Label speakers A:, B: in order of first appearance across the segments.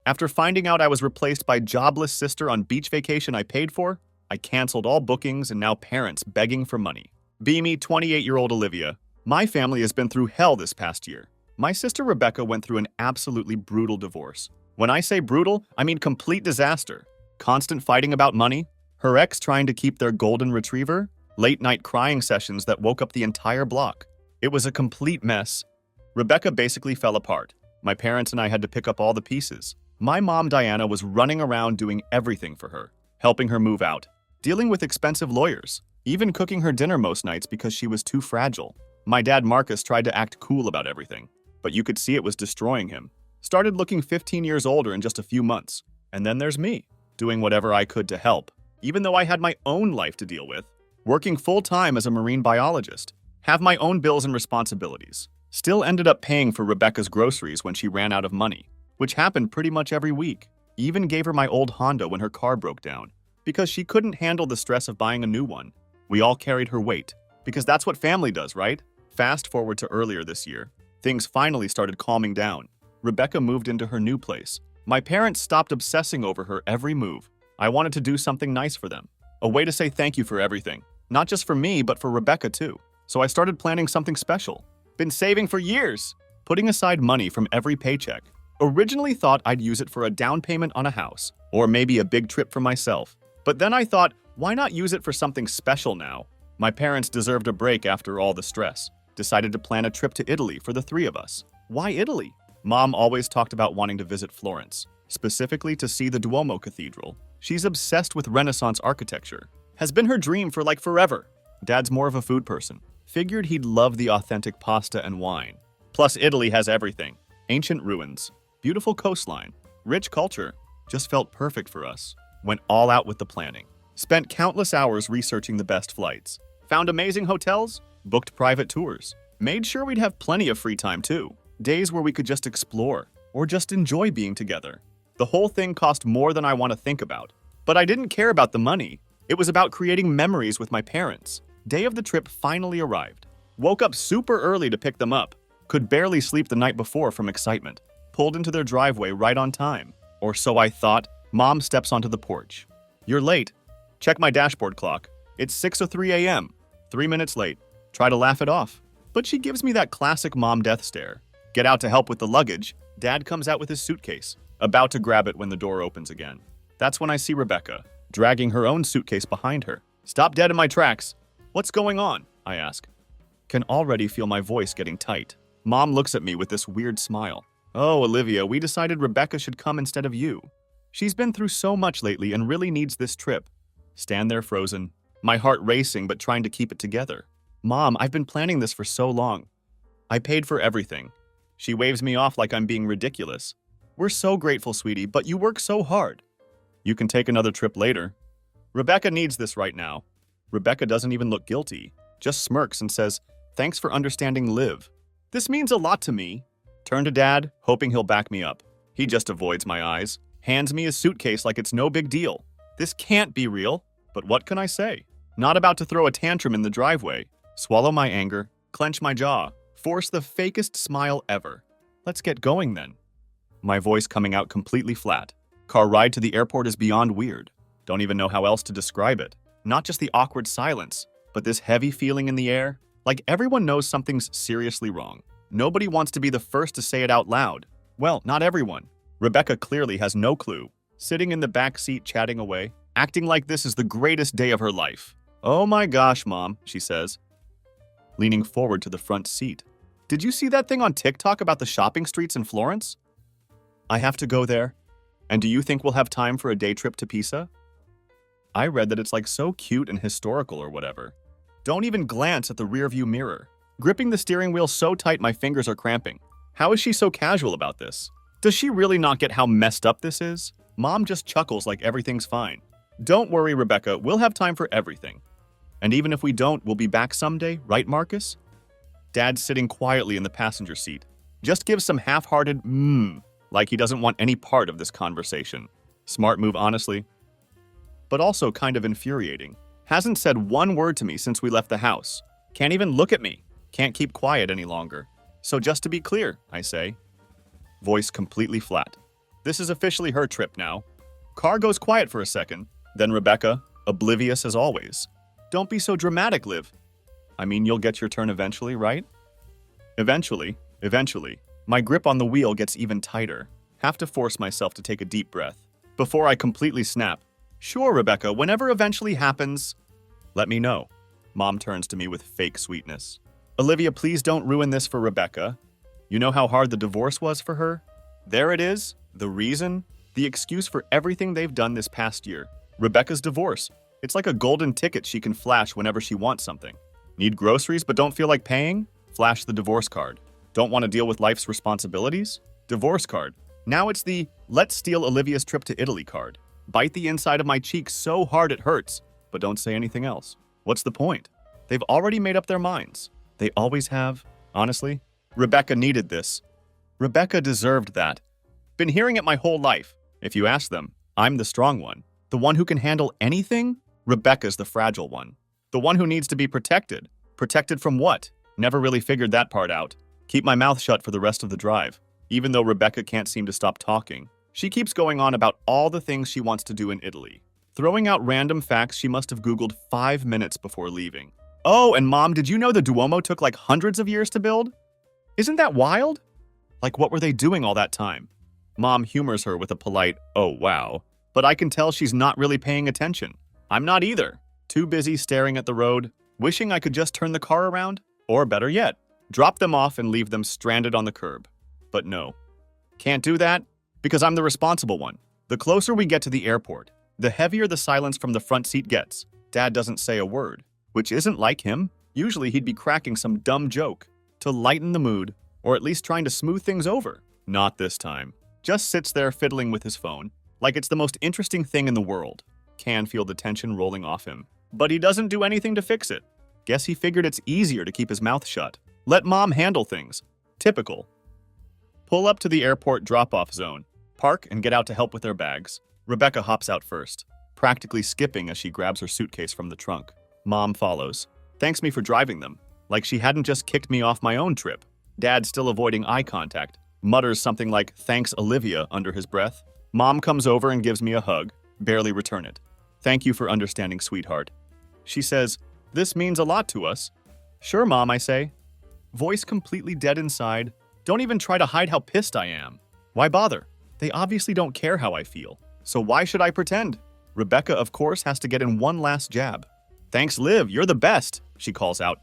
A: After finding out I was replaced by jobless sister on beach vacation I paid for, I canceled all bookings and now parents begging for money. Be me, 28-year-old Olivia. My family has been through hell this past year. My sister Rebecca went through an absolutely brutal divorce. When I say brutal, I mean complete disaster. Constant fighting about money, her ex trying to keep their golden retriever, late-night crying sessions that woke up the entire block. It was a complete mess. Rebecca basically fell apart. My parents and I had to pick up all the pieces. My mom, Diana, was running around doing everything for her, helping her move out, dealing with expensive lawyers, even cooking her dinner most nights because she was too fragile. My dad, Marcus, tried to act cool about everything, but you could see it was destroying him. Started looking 15 years older in just a few months. And then there's me, doing whatever I could to help, even though I had my own life to deal with, working full-time as a marine biologist, have my own bills and responsibilities. Still ended up paying for Rebecca's groceries when she ran out of money, which happened pretty much every week. Even gave her my old Honda when her car broke down, because she couldn't handle the stress of buying a new one. We all carried her weight, because that's what family does, right? Fast forward to earlier this year, things finally started calming down. Rebecca moved into her new place. My parents stopped obsessing over her every move. I wanted to do something nice for them, a way to say thank you for everything, not just for me, but for Rebecca too. So I started planning something special. Been saving for years, putting aside money from every paycheck. Originally thought I'd use it for a down payment on a house, or maybe a big trip for myself. But then I thought, why not use it for something special now? My parents deserved a break after all the stress. Decided to plan a trip to Italy for the three of us. Why Italy? Mom always talked about wanting to visit Florence, specifically to see the Duomo Cathedral. She's obsessed with Renaissance architecture. Has been her dream for like forever. Dad's more of a food person. Figured he'd love the authentic pasta and wine. Plus, Italy has everything. Ancient ruins, beautiful coastline, rich culture. Just felt perfect for us. Went all out with the planning. Spent countless hours researching the best flights. Found amazing hotels, booked private tours. Made sure we'd have plenty of free time too. Days where we could just explore, or just enjoy being together. The whole thing cost more than I want to think about. But I didn't care about the money. It was about creating memories with my parents. Day of the trip finally arrived. Woke up super early to pick them up. Could barely sleep the night before from excitement. Pulled into their driveway right on time. Or so I thought. Mom steps onto the porch. You're late. Check my dashboard clock. It's 6:03 a.m. 3 minutes late. Try to laugh it off. But she gives me that classic mom death stare. Get out to help with the luggage. Dad comes out with his suitcase, about to grab it when the door opens again. That's when I see Rebecca, dragging her own suitcase behind her. Stop dead in my tracks. What's going on? I ask. Can already feel my voice getting tight. Mom looks at me with this weird smile. Oh, Olivia, we decided Rebecca should come instead of you. She's been through so much lately and really needs this trip. Stand there frozen, my heart racing but trying to keep it together. Mom, I've been planning this for so long. I paid for everything. She waves me off like I'm being ridiculous. We're so grateful, sweetie, but you work so hard. You can take another trip later. Rebecca needs this right now. Rebecca doesn't even look guilty, just smirks and says, thanks for understanding, Liv. This means a lot to me. Turn to Dad, hoping he'll back me up. He just avoids my eyes, hands me his suitcase like it's no big deal. This can't be real, but what can I say? Not about to throw a tantrum in the driveway. Swallow my anger, clench my jaw, force the fakest smile ever. Let's get going then. My voice coming out completely flat. Car ride to the airport is beyond weird. Don't even know how else to describe it. Not just the awkward silence, but this heavy feeling in the air, like everyone knows something's seriously wrong. Nobody wants to be the first to say it out loud. Well, not everyone. Rebecca clearly has no clue, sitting in the back seat chatting away, acting like this is the greatest day of her life. Oh my gosh, Mom, she says, leaning forward to the front seat. Did you see that thing on TikTok about the shopping streets in Florence? I have to go there. And do you think we'll have time for a day trip to Pisa? I read that it's like so cute and historical or whatever. Don't even glance at the rearview mirror. Gripping the steering wheel so tight my fingers are cramping. How is she so casual about this? Does she really not get how messed up this is? Mom just chuckles like everything's fine. Don't worry, Rebecca, we'll have time for everything. And even if we don't, we'll be back someday, right, Marcus? Dad's sitting quietly in the passenger seat. Just gives some half-hearted like he doesn't want any part of this conversation. Smart move, honestly. But also kind of infuriating. Hasn't said one word to me since we left the house. Can't even look at me. Can't keep quiet any longer. So just to be clear, I say. Voice completely flat. This is officially her trip now. Car goes quiet for a second. Then Rebecca, oblivious as always. Don't be so dramatic, Liv. I mean, you'll get your turn eventually, right? Eventually. My grip on the wheel gets even tighter. Have to force myself to take a deep breath before I completely snap. Sure, Rebecca, whenever eventually happens, let me know. Mom turns to me with fake sweetness. Olivia, please don't ruin this for Rebecca. You know how hard the divorce was for her? There it is, the reason, the excuse for everything they've done this past year. Rebecca's divorce. It's like a golden ticket she can flash whenever she wants something. Need groceries but don't feel like paying? Flash the divorce card. Don't want to deal with life's responsibilities? Divorce card. Now it's the let's steal Olivia's trip to Italy card. Bite the inside of my cheek so hard it hurts, but don't say anything else. What's the point? They've already made up their minds. They always have. Honestly, Rebecca needed this. Rebecca deserved that. Been hearing it my whole life. If you ask them, I'm the strong one. The one who can handle anything? Rebecca's the fragile one. The one who needs to be protected. Protected from what? Never really figured that part out. Keep my mouth shut for the rest of the drive. Even though Rebecca can't seem to stop talking, she keeps going on about all the things she wants to do in Italy. Throwing out random facts she must have Googled 5 minutes before leaving. Oh, and Mom, did you know the Duomo took like hundreds of years to build? Isn't that wild? Like, what were they doing all that time? Mom humors her with a polite, oh wow, but I can tell she's not really paying attention. I'm not either. Too busy staring at the road, wishing I could just turn the car around, or better yet, drop them off and leave them stranded on the curb. But no, can't do that because I'm the responsible one. The closer we get to the airport, the heavier the silence from the front seat gets. Dad doesn't say a word, which isn't like him. Usually he'd be cracking some dumb joke to lighten the mood, or at least trying to smooth things over. Not this time. Just sits there fiddling with his phone, like it's the most interesting thing in the world. Can feel the tension rolling off him, but he doesn't do anything to fix it. Guess he figured it's easier to keep his mouth shut. Let Mom handle things. Typical. Pull up to the airport drop-off zone, park and get out to help with their bags. Rebecca hops out first, practically skipping as she grabs her suitcase from the trunk. Mom follows. Thanks me for driving them, like she hadn't just kicked me off my own trip. Dad, still avoiding eye contact, mutters something like, thanks, Olivia, under his breath. Mom comes over and gives me a hug, barely return it. Thank you for understanding, sweetheart. She says, this means a lot to us. Sure, Mom, I say. Voice completely dead inside. Don't even try to hide how pissed I am. Why bother? They obviously don't care how I feel. So why should I pretend? Rebecca, of course, has to get in one last jab. Thanks, Liv, you're the best, she calls out.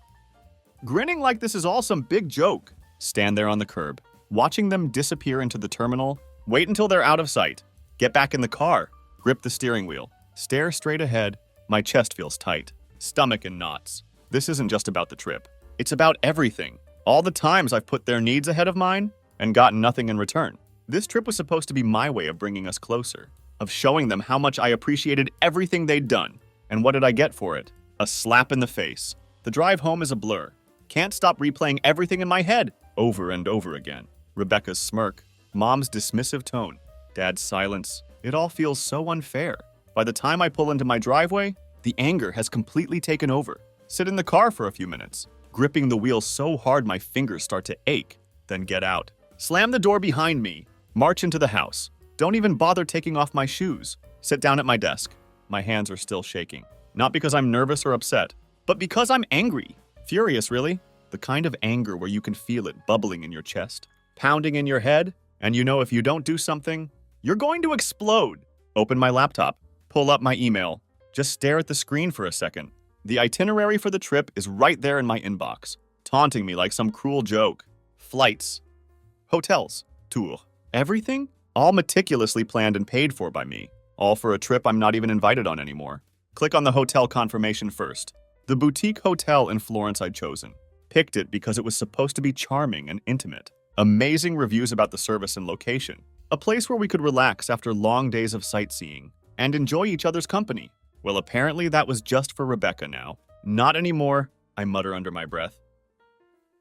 A: Grinning like this is all some big joke. Stand there on the curb, watching them disappear into the terminal. Wait until they're out of sight. Get back in the car. Grip the steering wheel. Stare straight ahead. My chest feels tight. Stomach in knots. This isn't just about the trip. It's about everything. All the times I've put their needs ahead of mine and gotten nothing in return. This trip was supposed to be my way of bringing us closer, of showing them how much I appreciated everything they'd done. And what did I get for it? A slap in the face. The drive home is a blur. Can't stop replaying everything in my head over and over again. Rebecca's smirk. Mom's dismissive tone. Dad's silence. It all feels so unfair. By the time I pull into my driveway, the anger has completely taken over. Sit in the car for a few minutes, gripping the wheel so hard my fingers start to ache, then get out. Slam the door behind me. March into the house. Don't even bother taking off my shoes. Sit down at my desk. My hands are still shaking. Not because I'm nervous or upset, but because I'm angry. Furious, really. The kind of anger where you can feel it bubbling in your chest, pounding in your head, and you know if you don't do something, you're going to explode. Open my laptop. Pull up my email. Just stare at the screen for a second. The itinerary for the trip is right there in my inbox, taunting me like some cruel joke. Flights. Hotels. Tour. Everything? All meticulously planned and paid for by me. All for a trip I'm not even invited on anymore. Click on the hotel confirmation first. The boutique hotel in Florence I'd chosen. Picked it because it was supposed to be charming and intimate. Amazing reviews about the service and location. A place where we could relax after long days of sightseeing and enjoy each other's company. Well, apparently that was just for Rebecca now. Not anymore, I mutter under my breath.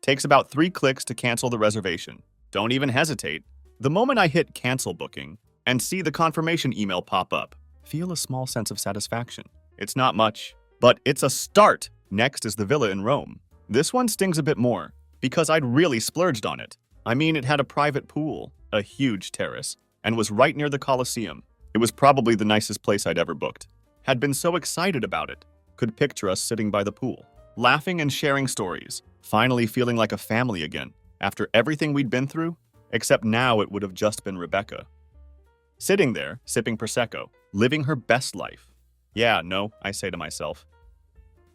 A: Takes about 3 clicks to cancel the reservation. Don't even hesitate. The moment I hit cancel booking and see the confirmation email pop up, feel a small sense of satisfaction. It's not much, but it's a start. Next is the villa in Rome. This one stings a bit more because I'd really splurged on it. I mean, it had a private pool, a huge terrace, and was right near the Coliseum. It was probably the nicest place I'd ever booked. Had been so excited about it. Could picture us sitting by the pool, laughing and sharing stories, finally feeling like a family again, after everything we'd been through, except now it would have just been Rebecca. Sitting there, sipping Prosecco, living her best life. Yeah, no, I say to myself.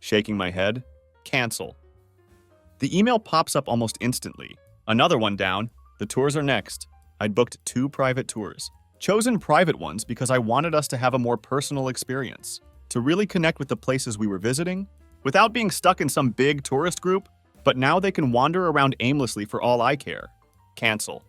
A: Shaking my head, cancel. The email pops up almost instantly. Another one down. The tours are next. I'd booked 2 private tours. Chosen private ones because I wanted us to have a more personal experience, to really connect with the places we were visiting, without being stuck in some big tourist group, but now they can wander around aimlessly for all I care. Cancel.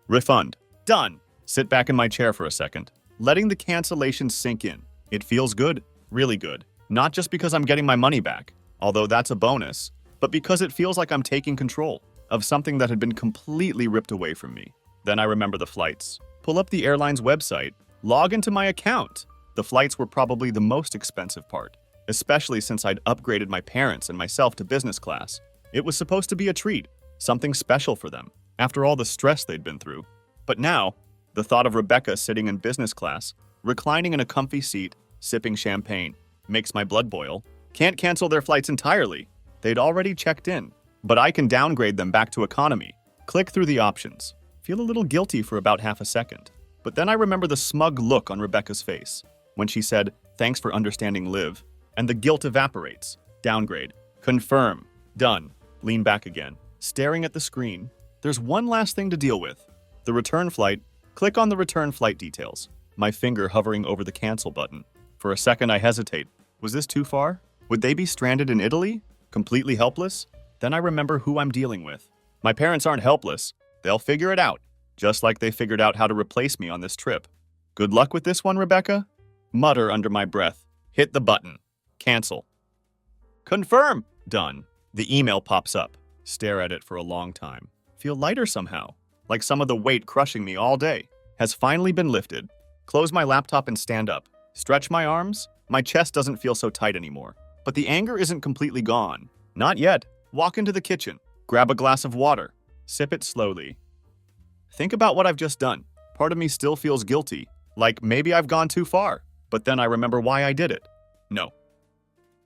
A: Refund. Done. Sit back in my chair for a second, letting the cancellation sink in. It feels good, really good. Not just because I'm getting my money back, although that's a bonus, but because it feels like I'm taking control of something that had been completely ripped away from me. Then I remember the flights. Pull up the airline's website, log into my account. The flights were probably the most expensive part, especially since I'd upgraded my parents and myself to business class. It was supposed to be a treat, something special for them, after all the stress they'd been through. But now, the thought of Rebecca sitting in business class, reclining in a comfy seat, sipping champagne, makes my blood boil. Can't cancel their flights entirely. They'd already checked in, but I can downgrade them back to economy. Click through the options. Feel a little guilty for about half a second. But then I remember the smug look on Rebecca's face when she said, "Thanks for understanding, Liv," and the guilt evaporates. Downgrade. Confirm. Done. Lean back again. Staring at the screen. There's one last thing to deal with. The return flight. Click on the return flight details. My finger hovering over the cancel button. For a second I hesitate. Was this too far? Would they be stranded in Italy? Completely helpless? Then I remember who I'm dealing with. My parents aren't helpless. They'll figure it out, just like they figured out how to replace me on this trip. Good luck with this one, Rebecca? Mutter under my breath. Hit the button. Cancel. Confirm. Done. The email pops up. Stare at it for a long time. Feel lighter somehow, like some of the weight crushing me all day has finally been lifted. Close my laptop and stand up. Stretch my arms. My chest doesn't feel so tight anymore. But the anger isn't completely gone. Not yet. Walk into the kitchen. Grab a glass of water. Sip it slowly. Think about what I've just done. Part of me still feels guilty, like maybe I've gone too far. But then I remember why I did it. No.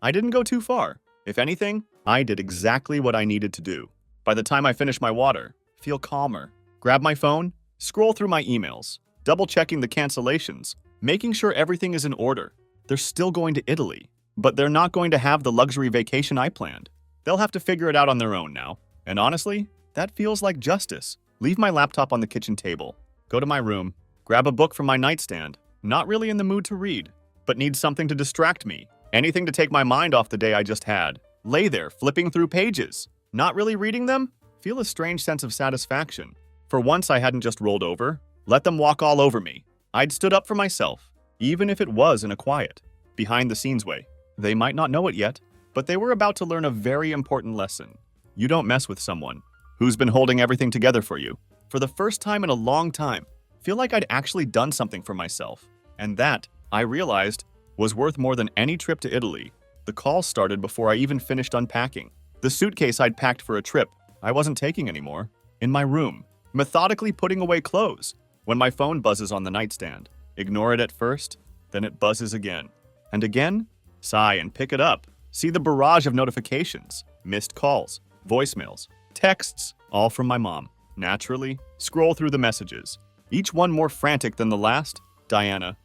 A: I didn't go too far. If anything, I did exactly what I needed to do. By the time I finish my water, feel calmer. Grab my phone, scroll through my emails, double-checking the cancellations, making sure everything is in order. They're still going to Italy, but they're not going to have the luxury vacation I planned. They'll have to figure it out on their own now. And honestly, that feels like justice. Leave my laptop on the kitchen table. Go to my room. Grab a book from my nightstand. Not really in the mood to read, but need something to distract me. Anything to take my mind off the day I just had. Lay there, flipping through pages. Not really reading them? Feel a strange sense of satisfaction. For once, I hadn't just rolled over. Let them walk all over me. I'd stood up for myself, even if it was in a quiet, behind-the-scenes way. They might not know it yet, but they were about to learn a very important lesson. You don't mess with someone who's been holding everything together for you. For the first time in a long time, feel like I'd actually done something for myself. And that, I realized, was worth more than any trip to Italy. The call started before I even finished unpacking. The suitcase I'd packed for a trip I wasn't taking anymore. In my room, methodically putting away clothes. When my phone buzzes on the nightstand, ignore it at first, then it buzzes again. And again, sigh and pick it up. See the barrage of notifications, missed calls, voicemails, texts, all from my mom. Naturally, scroll through the messages. Each one more frantic than the last. Diana.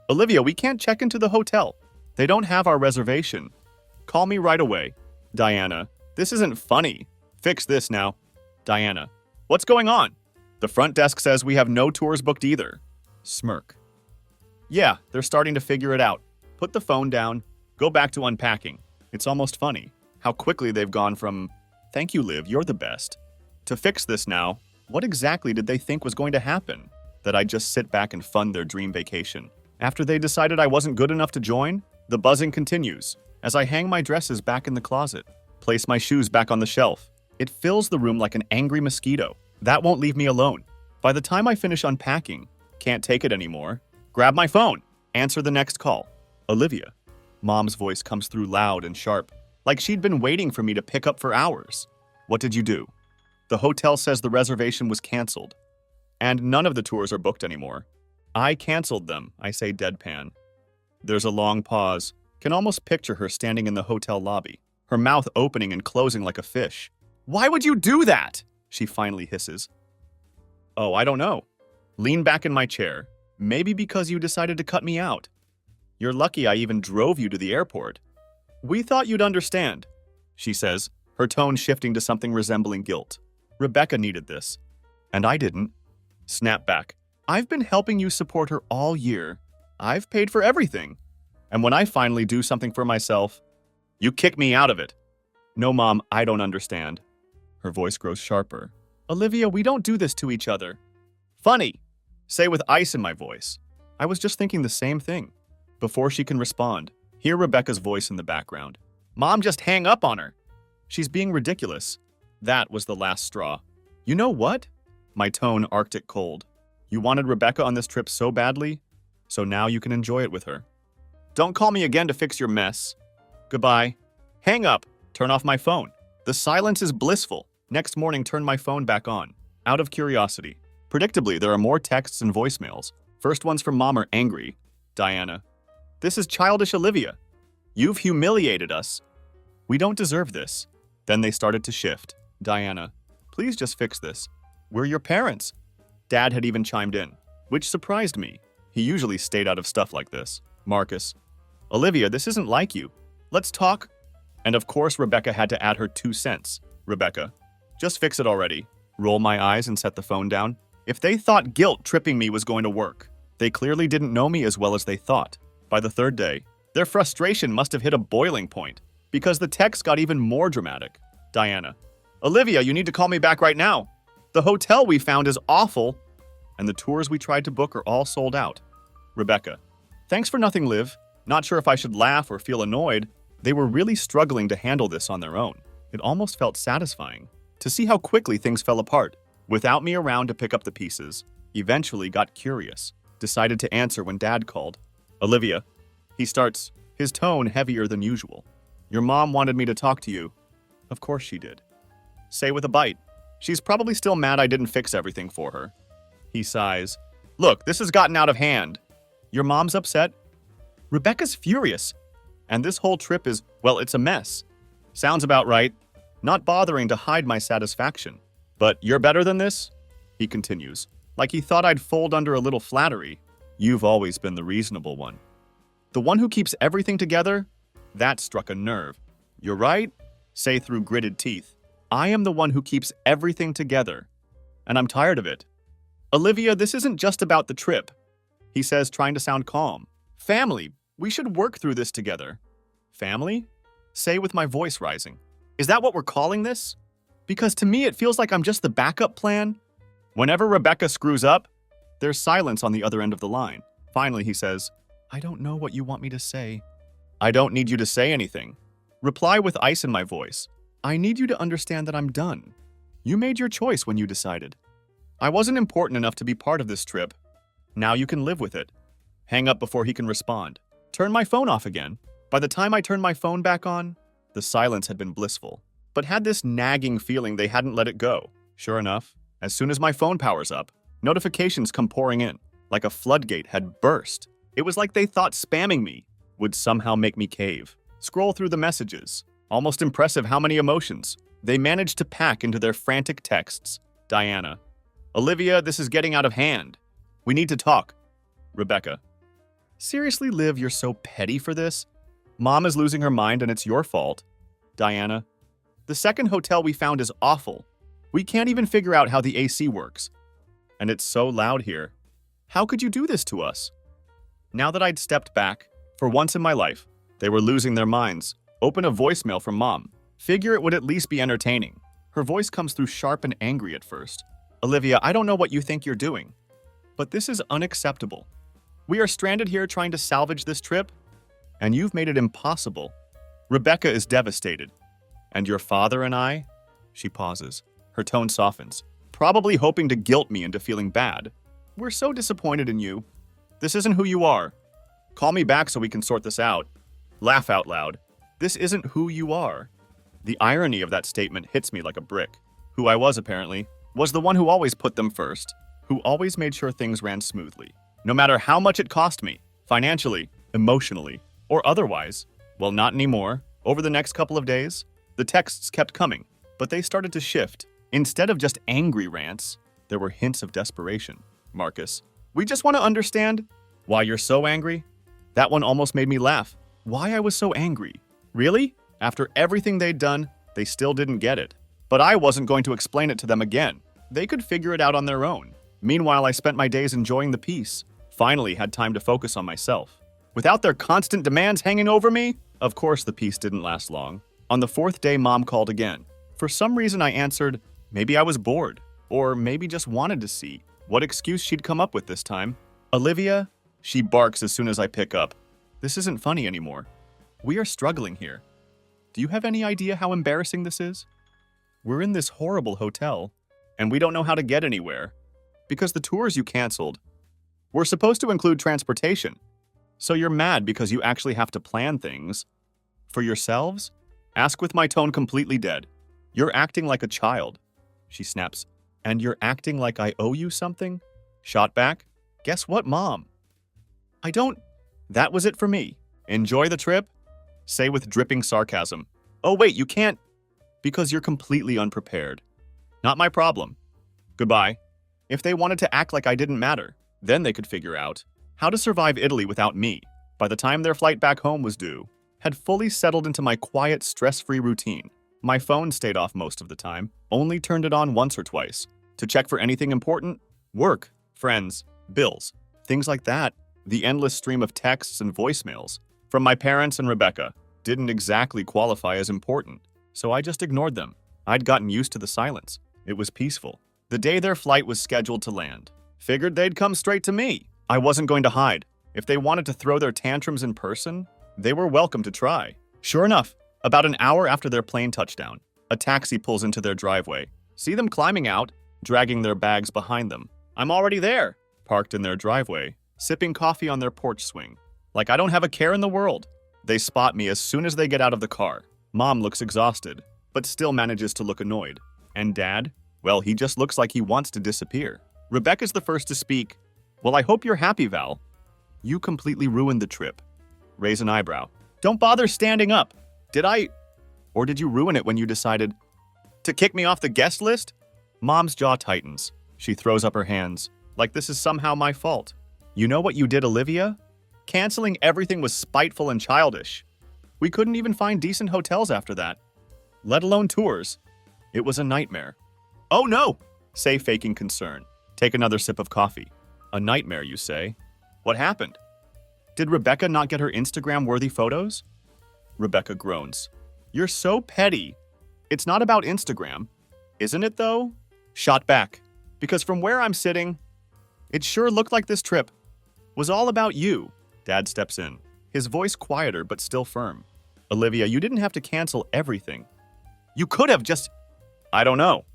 A: Olivia, we can't check into the hotel. They don't have our reservation. Call me right away. Diana. This isn't funny. Fix this now. Diana. What's going on? The front desk says we have no tours booked either. Smirk. Yeah, they're starting to figure it out. Put the phone down. Go back to unpacking. It's almost funny how quickly they've gone from, "Thank you, Liv, you're the best," to "Fix this now." What exactly did they think was going to happen? That I'd just sit back and fund their dream vacation? After they decided I wasn't good enough to join, the buzzing continues as I hang my dresses back in the closet, place my shoes back on the shelf. It fills the room like an angry mosquito. That won't leave me alone. By the time I finish unpacking, can't take it anymore, grab my phone, answer the next call. Olivia. Mom's voice comes through loud and sharp, like she'd been waiting for me to pick up for hours. What did you do? The hotel says the reservation was canceled. And none of the tours are booked anymore. I canceled them, I say deadpan. There's a long pause. Can almost picture her standing in the hotel lobby, her mouth opening and closing like a fish. Why would you do that? She finally hisses. Oh, I don't know. Lean back in my chair. Maybe because you decided to cut me out. You're lucky I even drove you to the airport. We thought you'd understand, she says, her tone shifting to something resembling guilt. Rebecca needed this. And I didn't. Snap back. I've been helping you support her all year. I've paid for everything. And when I finally do something for myself, you kick me out of it. No, Mom, I don't understand. Her voice grows sharper. Olivia, we don't do this to each other. Funny. Say with ice in my voice. I was just thinking the same thing. Before she can respond, hear Rebecca's voice in the background. Mom, just hang up on her. She's being ridiculous. That was the last straw. You know what? My tone Arctic cold. You wanted Rebecca on this trip so badly, so now you can enjoy it with her. Don't call me again to fix your mess. Goodbye. Hang up. Turn off my phone. The silence is blissful. Next morning, turn my phone back on. Out of curiosity. Predictably, there are more texts and voicemails. First ones from Mom are angry. Diana. This is childish Olivia. You've humiliated us. We don't deserve this. Then they started to shift. Diana. Please just fix this. We're your parents. Dad had even chimed in, which surprised me. He usually stayed out of stuff like this. Marcus. Olivia, this isn't like you. Let's talk. And of course, Rebecca had to add her 2 cents. Rebecca. Just fix it already. Roll my eyes and set the phone down. If they thought guilt tripping me was going to work, they clearly didn't know me as well as they thought. By the third day, their frustration must have hit a boiling point because the text got even more dramatic. Diana. Olivia, you need to call me back right now. The hotel we found is awful, and the tours we tried to book are all sold out. Rebecca. Thanks for nothing, Liv. Not sure if I should laugh or feel annoyed. They were really struggling to handle this on their own. It almost felt satisfying to see how quickly things fell apart. Without me around to pick up the pieces, eventually got curious. Decided to answer when Dad called. Olivia. He starts, his tone heavier than usual. Your mom wanted me to talk to you. Of course she did. Say with a bite. She's probably still mad I didn't fix everything for her. He sighs. Look, this has gotten out of hand. Your mom's upset? Rebecca's furious. And this whole trip is, well, it's a mess. Sounds about right. Not bothering to hide my satisfaction. But you're better than this? He continues, like he thought I'd fold under a little flattery. You've always been the reasonable one. The one who keeps everything together? That struck a nerve. You're right? Say through gritted teeth. I am the one who keeps everything together. And I'm tired of it. Olivia, this isn't just about the trip. He says, trying to sound calm. Family, we should work through this together. Family? Say with my voice rising. Is that what we're calling this? Because to me, it feels like I'm just the backup plan. Whenever Rebecca screws up, there's silence on the other end of the line. Finally, he says, I don't know what you want me to say. I don't need you to say anything. Reply with ice in my voice. I need you to understand that I'm done. You made your choice when you decided. I wasn't important enough to be part of this trip. Now you can live with it. Hang up before he can respond. Turn my phone off again. By the time I turned my phone back on, the silence had been blissful, but had this nagging feeling they hadn't let it go. Sure enough, as soon as my phone powers up, notifications come pouring in, like a floodgate had burst. It was like they thought spamming me would somehow make me cave. Scroll through the messages. Almost impressive how many emotions they managed to pack into their frantic texts. Diana. Olivia, this is getting out of hand. We need to talk. Rebecca. Seriously, Liv, you're so petty for this? Mom is losing her mind and it's your fault. Diana. The second hotel we found is awful. We can't even figure out how the AC works. And it's so loud here. How could you do this to us? Now that I'd stepped back, for once in my life, they were losing their minds. Open a voicemail from Mom. Figure it would at least be entertaining. Her voice comes through sharp and angry at first. Olivia, I don't know what you think you're doing, but this is unacceptable. We are stranded here trying to salvage this trip, and you've made it impossible. Rebecca is devastated. And your father and I? She pauses. Her tone softens, probably hoping to guilt me into feeling bad. We're so disappointed in you. This isn't who you are. Call me back so we can sort this out. Laugh out loud. This isn't who you are. The irony of that statement hits me like a brick. Who I was, apparently, was the one who always put them first, who always made sure things ran smoothly, no matter how much it cost me, financially, emotionally, or otherwise. Well, not anymore. Over the next couple of days, the texts kept coming, but they started to shift. Instead of just angry rants, there were hints of desperation. Marcus, we just want to understand why you're so angry. That one almost made me laugh. Why I was so angry. Really? After everything they'd done, they still didn't get it. But I wasn't going to explain it to them again. They could figure it out on their own. Meanwhile, I spent my days enjoying the peace. Finally had time to focus on myself. Without their constant demands hanging over me? Of course, the peace didn't last long. On the fourth day, Mom called again. For some reason, I answered, maybe I was bored, or maybe just wanted to see what excuse she'd come up with this time. Olivia, she barks as soon as I pick up. This isn't funny anymore. We are struggling here. Do you have any idea how embarrassing this is? We're in this horrible hotel, and we don't know how to get anywhere, because the tours you canceled were supposed to include transportation. So you're mad because you actually have to plan things for yourselves? Ask with my tone completely dead. You're acting like a child. She snaps. And you're acting like I owe you something? Shot back. Guess what, Mom? I don't. That was it for me. Enjoy the trip? Say with dripping sarcasm. Oh wait, you can't. Because you're completely unprepared. Not my problem. Goodbye. If they wanted to act like I didn't matter, then they could figure out how to survive Italy without me. By the time their flight back home was due, had fully settled into my quiet, stress-free routine. My phone stayed off most of the time, only turned it on once or twice. To check for anything important, work, friends, bills, things like that. The endless stream of texts and voicemails from my parents and Rebecca didn't exactly qualify as important, so I just ignored them. I'd gotten used to the silence. It was peaceful. The day their flight was scheduled to land, figured they'd come straight to me. I wasn't going to hide. If they wanted to throw their tantrums in person, they were welcome to try. Sure enough, about an hour after their plane touchdown, a taxi pulls into their driveway. See them climbing out, dragging their bags behind them. I'm already there, parked in their driveway, sipping coffee on their porch swing. Like I don't have a care in the world. They spot me as soon as they get out of the car. Mom looks exhausted, but still manages to look annoyed. And Dad? Well, he just looks like he wants to disappear. Rebecca's the first to speak. Well, I hope you're happy, Val. You completely ruined the trip. Raise an eyebrow. Don't bother standing up. Did I? Or did you ruin it when you decided to kick me off the guest list? Mom's jaw tightens. She throws up her hands, like this is somehow my fault. You know what you did, Olivia? Canceling everything was spiteful and childish. We couldn't even find decent hotels after that, let alone tours. It was a nightmare. Oh no, say faking concern. Take another sip of coffee. A nightmare, you say? What happened? Did Rebecca not get her Instagram-worthy photos? Rebecca groans. You're so petty. It's not about Instagram. Isn't it, though? Shot back. Because from where I'm sitting, it sure looked like this trip was all about you. Dad steps in, his voice quieter but still firm. Olivia, you didn't have to cancel everything. You could have just... I don't know.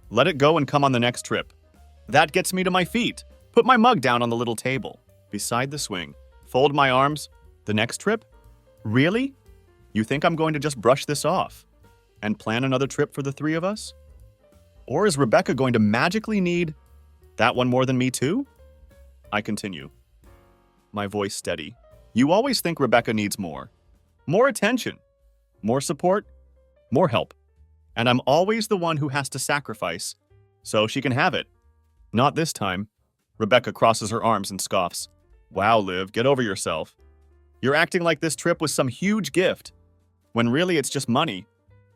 A: Let it go and come on the next trip. That gets me to my feet. Put my mug down on the little table, beside the swing. Fold my arms. The next trip? Really? You think I'm going to just brush this off and plan another trip for the three of us? Or is Rebecca going to magically need that one more than me too? I continue, my voice steady. You always think Rebecca needs more. More attention, more support, more help. And I'm always the one who has to sacrifice so she can have it. Not this time. Rebecca crosses her arms and scoffs. Wow, Liv, get over yourself. You're acting like this trip was some huge gift, when really it's just money.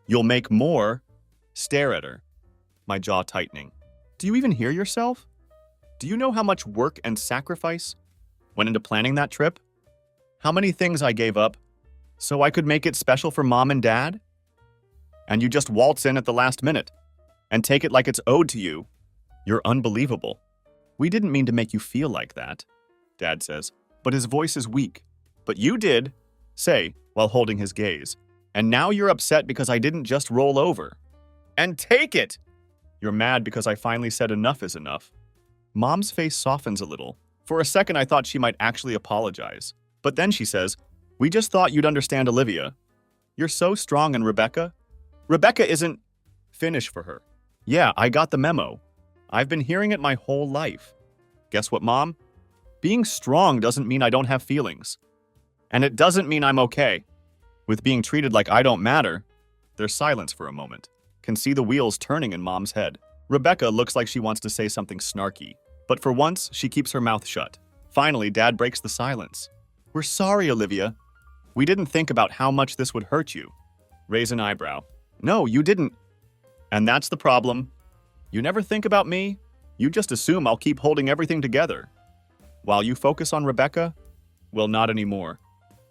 A: You'll make more. Stare at her, my jaw tightening. Do you even hear yourself? Do you know how much work and sacrifice went into planning that trip? How many things I gave up so I could make it special for Mom and Dad? And you just waltz in at the last minute and take it like it's owed to you. You're unbelievable. We didn't mean to make you feel like that, Dad says, but his voice is weak. But you did, say, while holding his gaze. And now you're upset because I didn't just roll over. And take it! You're mad because I finally said enough is enough. Mom's face softens a little. For a second, I thought she might actually apologize. But then she says, we just thought you'd understand Olivia. You're so strong, and Rebecca? Rebecca isn't... Finish for her. Yeah, I got the memo. I've been hearing it my whole life. Guess what, Mom? Being strong doesn't mean I don't have feelings. And it doesn't mean I'm okay. With being treated like I don't matter, there's silence for a moment. Can see the wheels turning in Mom's head. Rebecca looks like she wants to say something snarky, but for once, she keeps her mouth shut. Finally, Dad breaks the silence. We're sorry, Olivia. We didn't think about how much this would hurt you. Raise an eyebrow. No, you didn't. And that's the problem. You never think about me. You just assume I'll keep holding everything together. While you focus on Rebecca, well, not anymore.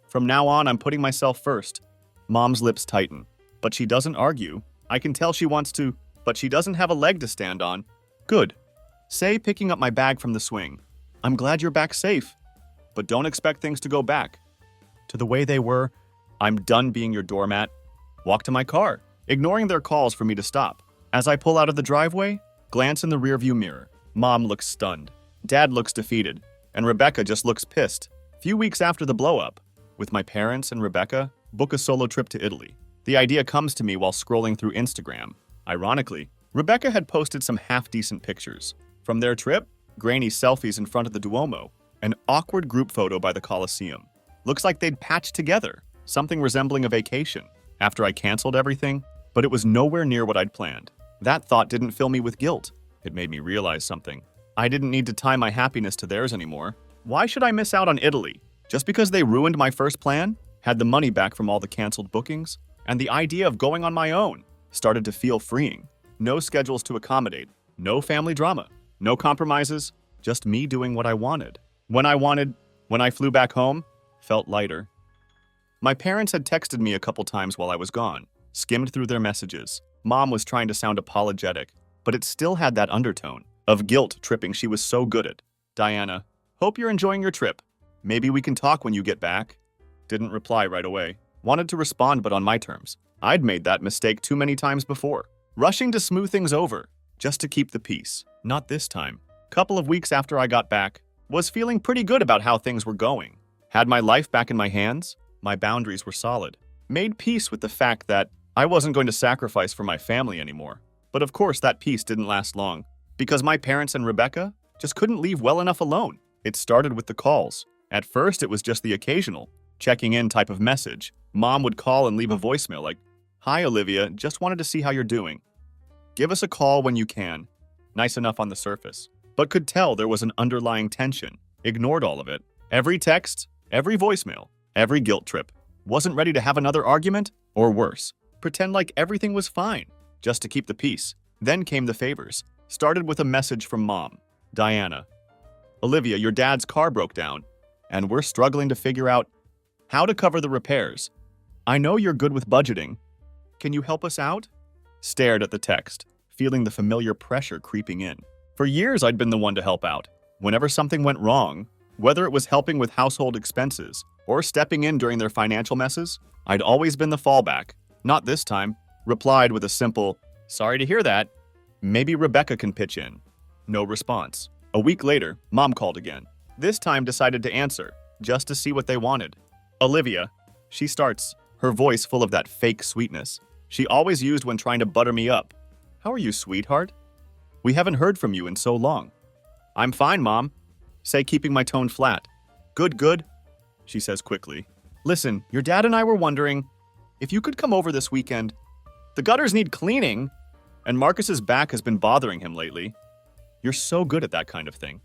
A: From now on, I'm putting myself first. Mom's lips tighten, but she doesn't argue. I can tell she wants to, but she doesn't have a leg to stand on. Good. Say, picking up my bag from the swing. I'm glad you're back safe, but don't expect things to go back to the way they were. I'm done being your doormat. Walk to my car, ignoring their calls for me to stop. As I pull out of the driveway, glance in the rearview mirror. Mom looks stunned. Dad looks defeated, and Rebecca just looks pissed. Few weeks after the blow-up, with my parents and Rebecca, book a solo trip to Italy. The idea comes to me while scrolling through Instagram. Ironically, Rebecca had posted some half-decent pictures. From their trip, grainy selfies in front of the Duomo, an awkward group photo by the Colosseum. Looks like they'd patched together, something resembling a vacation, after I canceled everything, but it was nowhere near what I'd planned. That thought didn't fill me with guilt. It made me realize something. I didn't need to tie my happiness to theirs anymore. Why should I miss out on Italy? Just because they ruined my first plan, had the money back from all the canceled bookings, and the idea of going on my own started to feel freeing. No schedules to accommodate, no family drama, no compromises, just me doing what I wanted. When I flew back home, felt lighter. My parents had texted me a couple times while I was gone, skimmed through their messages. Mom was trying to sound apologetic, but it still had that undertone of guilt tripping she was so good at. Diana, hope you're enjoying your trip. Maybe we can talk when you get back. Didn't reply right away. Wanted to respond, but on my terms. I'd made that mistake too many times before. Rushing to smooth things over, just to keep the peace. Not this time. Couple of weeks after I got back, was feeling pretty good about how things were going. Had my life back in my hands, my boundaries were solid. Made peace with the fact that I wasn't going to sacrifice for my family anymore. But of course, that peace didn't last long, because my parents and Rebecca just couldn't leave well enough alone. It started with the calls. At first, it was just the occasional, checking in type of message. Mom would call and leave a voicemail like, "Hi, Olivia, just wanted to see how you're doing. Give us a call when you can." Nice enough on the surface, but could tell there was an underlying tension. Ignored all of it. Every text, every voicemail, every guilt trip. Wasn't ready to have another argument, or worse, pretend like everything was fine, just to keep the peace. Then came the favors. Started with a message from Mom. Diana, Olivia, your dad's car broke down, and we're struggling to figure out how to cover the repairs. I know you're good with budgeting. Can you help us out? Stared at the text, feeling the familiar pressure creeping in. For years, I'd been the one to help out. Whenever something went wrong, whether it was helping with household expenses or stepping in during their financial messes, I'd always been the fallback. Not this time. Replied with a simple, "Sorry to hear that. Maybe Rebecca can pitch in." No response. A week later, Mom called again. This time decided to answer, just to see what they wanted. Olivia, she starts, her voice full of that fake sweetness she always used when trying to butter me up. "How are you, sweetheart? We haven't heard from you in so long." "I'm fine, Mom." Say, keeping my tone flat. Good, she says quickly. "Listen, your dad and I were wondering if you could come over this weekend. The gutters need cleaning, and Marcus's back has been bothering him lately. You're so good at that kind of thing."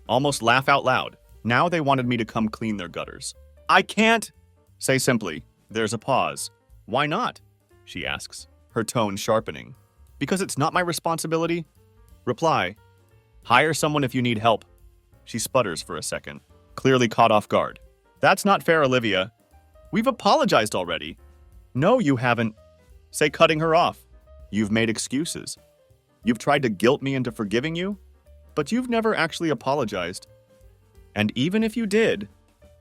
A: Almost laugh out loud. Now they wanted me to come clean their gutters. "I can't." Say simply. There's a pause. "Why not?" she asks, her tone sharpening. "Because it's not my responsibility." Reply. "Hire someone if you need help." She sputters for a second, clearly caught off guard. "That's not fair, Olivia. We've apologized already." "No, you haven't." Say, cutting her off. "You've made excuses. You've tried to guilt me into forgiving you, but you've never actually apologized. And even if you did,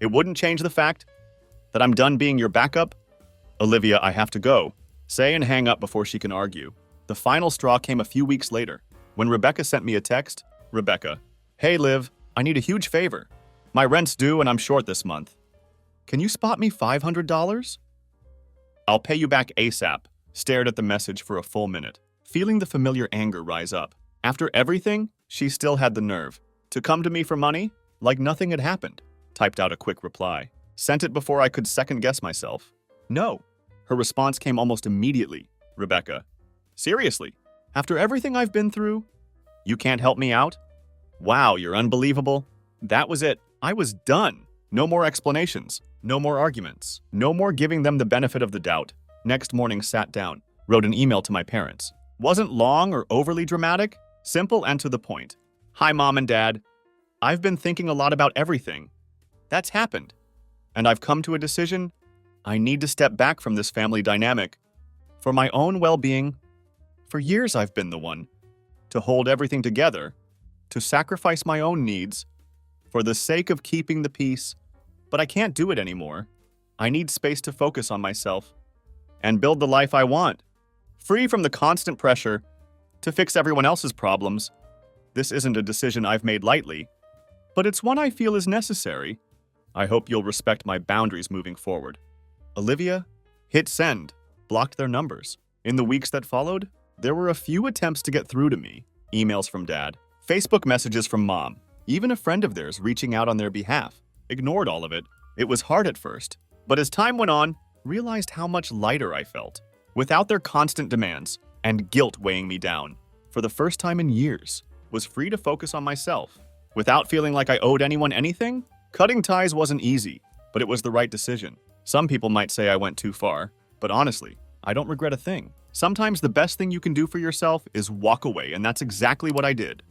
A: it wouldn't change the fact that I'm done being your backup." "Olivia, I have to go." Say and hang up before she can argue. The final straw came a few weeks later, when Rebecca sent me a text. Rebecca, "Hey, Liv, I need a huge favor. My rent's due and I'm short this month. Can you spot me $500? I'll pay you back ASAP." Stared at the message for a full minute, feeling the familiar anger rise up. After everything, she still had the nerve to come to me for money like nothing had happened. Typed out a quick reply. Sent it before I could second-guess myself. No. Her response came almost immediately. Rebecca, seriously, after everything I've been through, you can't help me out? Wow, you're unbelievable. That was it. I was done. No more explanations. No more arguments. No more giving them the benefit of the doubt. Next morning, sat down, wrote an email to my parents. Wasn't long or overly dramatic, simple and to the point. Hi, Mom and Dad. I've been thinking a lot about everything that's happened, and I've come to a decision. I need to step back from this family dynamic for my own well-being. For years, I've been the one to hold everything together, to sacrifice my own needs for the sake of keeping the peace, but I can't do it anymore. I need space to focus on myself and build the life I want, free from the constant pressure to fix everyone else's problems. This isn't a decision I've made lightly, but it's one I feel is necessary. I hope you'll respect my boundaries moving forward. Olivia hit send, blocked their numbers. In the weeks that followed, there were a few attempts to get through to me. Emails from Dad, Facebook messages from Mom, even a friend of theirs reaching out on their behalf. Ignored all of it. It was hard at first, but as time went on, realized how much lighter I felt. Without their constant demands and guilt weighing me down, for the first time in years, was free to focus on myself. Without feeling like I owed anyone anything, cutting ties wasn't easy, but it was the right decision. Some people might say I went too far, but honestly, I don't regret a thing. Sometimes the best thing you can do for yourself is walk away, and that's exactly what I did.